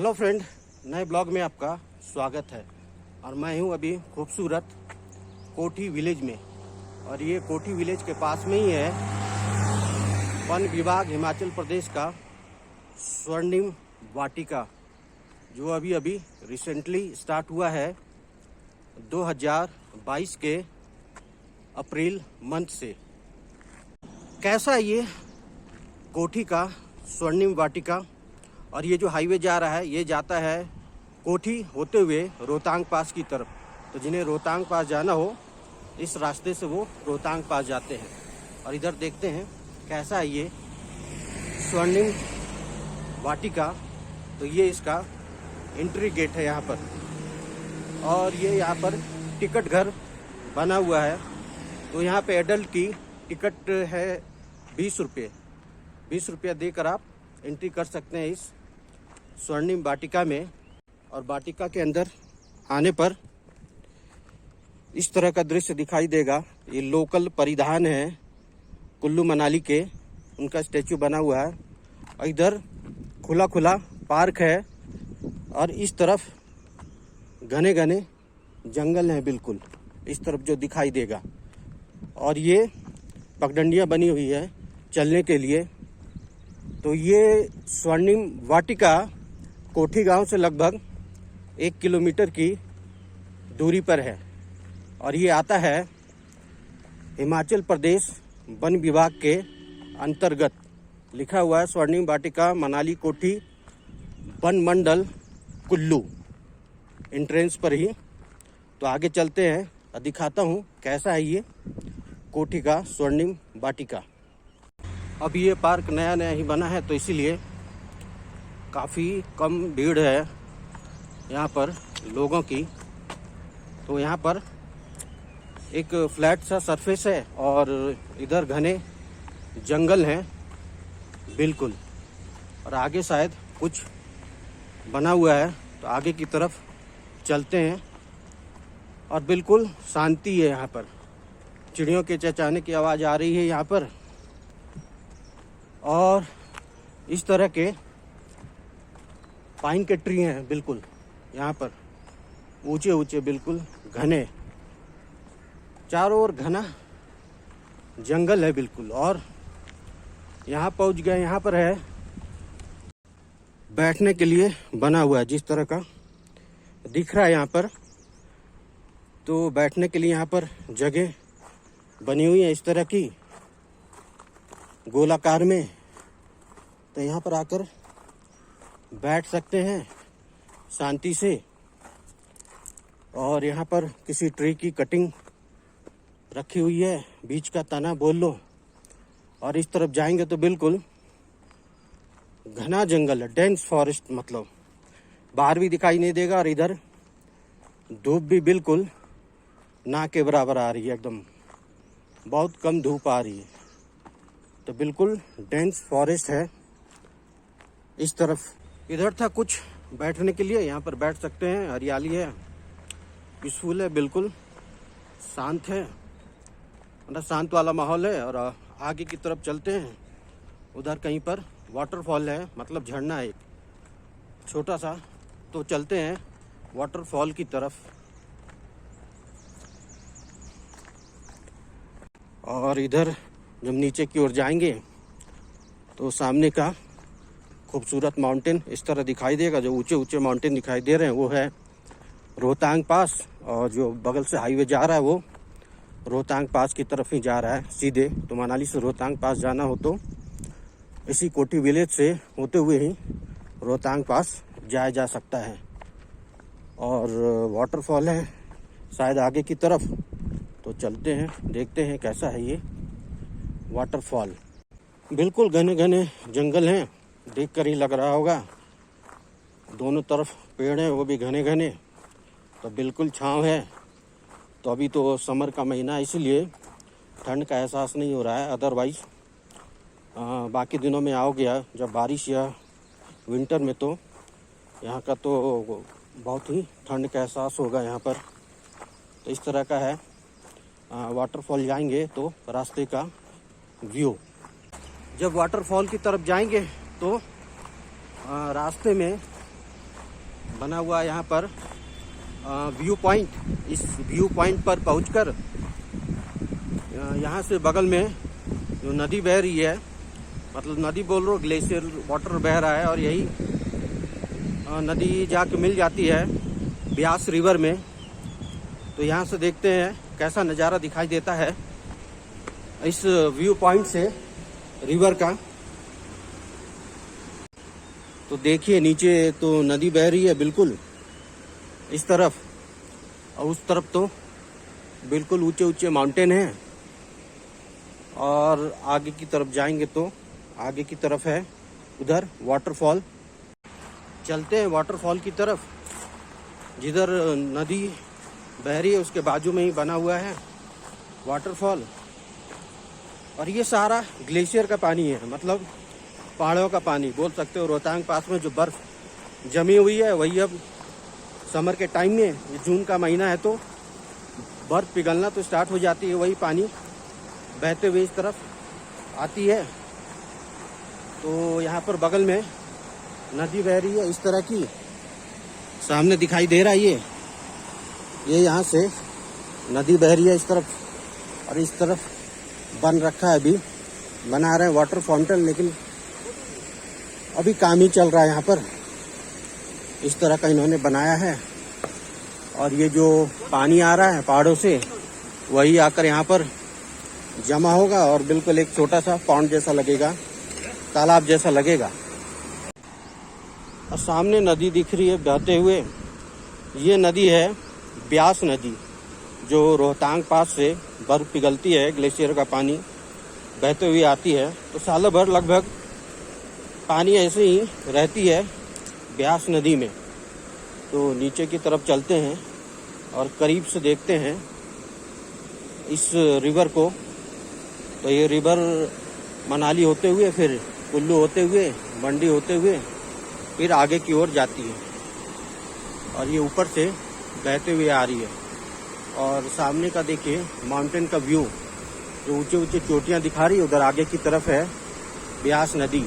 Hello friend, नए blog में आपका स्वागत है। और मैं हूं अभी खूबसूरत कोठी विलेज में, और ये कोठी विलेज के पास में ही है वन विभाग हिमाचल प्रदेश का स्वर्णिम वाटिका, जो अभी रिसेंटली स्टार्ट हुआ है 2022 के अप्रैल मंथ से। कैसा है ये कोठी का स्वर्णिम वाटिका। और ये जो हाईवे जा रहा है ये जाता है कोठी होते हुए रोहतांग पास की तरफ। तो जिन्हें रोहतांग पास जाना हो इस रास्ते से वो रोहतांग पास जाते हैं। और इधर देखते हैं कैसा है ये स्वर्णिम वाटिका। तो ये इसका एंट्री गेट है यहाँ पर, और ये यहाँ पर टिकट घर बना हुआ है। तो यहाँ पे एडल्ट की टिकट है 20 रुपये। 20 रुपया देकर आप एंट्री कर सकते हैं इस स्वर्णिम वाटिका में। और वाटिका के अंदर आने पर इस तरह का दृश्य दिखाई देगा। ये लोकल परिधान है कुल्लू मनाली के, उनका स्टैचू बना हुआ है। और इधर खुला खुला पार्क है, और इस तरफ घने घने जंगल हैं बिल्कुल इस तरफ जो दिखाई देगा। और ये पगडंडियाँ बनी हुई है चलने के लिए। तो ये स्वर्णिम वाटिका कोठी गांव से लगभग 1 किलोमीटर की दूरी पर है, और ये आता है हिमाचल प्रदेश वन विभाग के अंतर्गत। लिखा हुआ है स्वर्णिम वाटिका मनाली कोठी वन मंडल कुल्लू, एंट्रेंस पर ही। तो आगे चलते हैं और दिखाता हूँ कैसा है ये कोठी का स्वर्णिम वाटिका। अभी ये पार्क नया नया ही बना है, तो इसीलिए काफ़ी कम भीड़ है यहाँ पर लोगों की। तो यहाँ पर एक फ्लैट सा सरफेस है, और इधर घने जंगल हैं बिल्कुल। और आगे शायद कुछ बना हुआ है, तो आगे की तरफ चलते हैं। और बिल्कुल शांति है यहाँ पर, चिड़ियों के चहचहाने की आवाज़ आ रही है यहाँ पर। और इस तरह के पाइन के ट्री हैं बिल्कुल यहाँ पर, ऊंचे ऊंचे बिल्कुल घने, चारों ओर घना जंगल है बिल्कुल। और यहाँ पहुँच गए, यहाँ पर है बैठने के लिए बना हुआ है जिस तरह का दिख रहा है यहाँ पर। तो बैठने के लिए यहाँ पर जगह बनी हुई है इस तरह की गोलाकार में। तो यहाँ पर आकर बैठ सकते हैं शांति से। और यहाँ पर किसी ट्री की कटिंग रखी हुई है, बीच का तना बोल लो। और इस तरफ जाएंगे तो बिल्कुल घना जंगल है, डेंस फॉरेस्ट, मतलब बाहर भी दिखाई नहीं देगा। और इधर धूप भी बिल्कुल ना के बराबर आ रही है, एकदम बहुत कम धूप आ रही है। तो बिल्कुल डेंस फॉरेस्ट है इस तरफ। इधर था कुछ बैठने के लिए, यहाँ पर बैठ सकते हैं। हरियाली है, पीसफुल है, बिल्कुल शांत है, मतलब शांत वाला माहौल है। और आगे की तरफ चलते हैं, उधर कहीं पर वाटरफॉल है, मतलब झरना है एक छोटा सा। तो चलते हैं वाटरफॉल की तरफ। और इधर जब नीचे की ओर जाएंगे तो सामने का खूबसूरत माउंटेन इस तरह दिखाई देगा। जो ऊंचे ऊंचे माउंटेन दिखाई दे रहे हैं वो है रोहतांग पास, और जो बगल से हाईवे जा रहा है वो रोहतांग पास की तरफ ही जा रहा है सीधे। तो मनाली से रोहतांग पास जाना हो तो इसी कोठी विलेज से होते हुए ही रोहतांग पास जाया जा सकता है। और वाटरफॉल है शायद आगे की तरफ, तो चलते हैं देखते हैं कैसा है ये वाटरफॉल। बिल्कुल घने घने जंगल हैं, देखकर ही लग रहा होगा। दोनों तरफ पेड़ हैं, वो भी घने घने। तो बिल्कुल छांव है। तो अभी तो समर का महीना है, इसीलिए ठंड का एहसास नहीं हो रहा है। अदरवाइज बाकी दिनों में आओगे जब बारिश या विंटर में, तो यहाँ का तो बहुत ही ठंड का एहसास होगा यहाँ पर। तो इस तरह का है वाटरफॉल। जाएंगे तो रास्ते का व्यू, जब वाटरफॉल की तरफ जाएंगे तो रास्ते में बना हुआ है यहाँ पर व्यू पॉइंट। इस व्यू पॉइंट पर पहुंचकर यहाँ से बगल में जो नदी बह रही है, मतलब नदी बोल रहा हूँ, ग्लेशियर वाटर बह रहा है, और यही नदी जाके मिल जाती है ब्यास रिवर में। तो यहाँ से देखते हैं कैसा नज़ारा दिखाई देता है इस व्यू पॉइंट से रिवर का। तो देखिए नीचे तो नदी बह रही है बिल्कुल इस तरफ, और उस तरफ तो बिल्कुल ऊंचे ऊंचे माउंटेन हैं, और आगे की तरफ जाएंगे तो आगे की तरफ है उधर वाटरफॉल। चलते हैं वाटरफॉल की तरफ, जिधर नदी बह रही है उसके बाजू में ही बना हुआ है वाटरफॉल। और ये सारा ग्लेशियर का पानी है, मतलब पहाड़ों का पानी बोल सकते हो। रोहतांग पास में जो बर्फ जमी हुई है वही अब समर के टाइम में, ये जून का महीना है, तो बर्फ पिघलना तो स्टार्ट हो जाती है, वही पानी बहते हुए इस तरफ आती है। तो यहाँ पर बगल में नदी बह रही है इस तरह की, सामने दिखाई दे रहा है ये यहाँ से नदी बह रही है इस तरफ, और इस तरफ बन रखा है, अभी बना रहे हैं वाटर फाउंटेन, लेकिन अभी काम ही चल रहा है यहाँ पर। इस तरह का इन्होंने बनाया है, और ये जो पानी आ रहा है पहाड़ों से वही आकर यहाँ पर जमा होगा, और बिल्कुल एक छोटा सा पॉन्ड जैसा लगेगा, तालाब जैसा लगेगा। और सामने नदी दिख रही है बहते हुए, ये नदी है ब्यास नदी, जो रोहतांग पास से बर्फ पिघलती है, ग्लेशियर का पानी बहते हुए आती है। तो सालों भर लगभग पानी ऐसे ही रहती है ब्यास नदी में। तो नीचे की तरफ चलते हैं और करीब से देखते हैं इस रिवर को। तो ये रिवर मनाली होते हुए, फिर कुल्लू होते हुए, मंडी होते हुए, फिर आगे की ओर जाती है, और ये ऊपर से बहते हुए आ रही है। और सामने का देखिए माउंटेन का व्यू, जो ऊंचे ऊंचे चोटियां दिखा रही है, उधर आगे की तरफ है ब्यास नदी।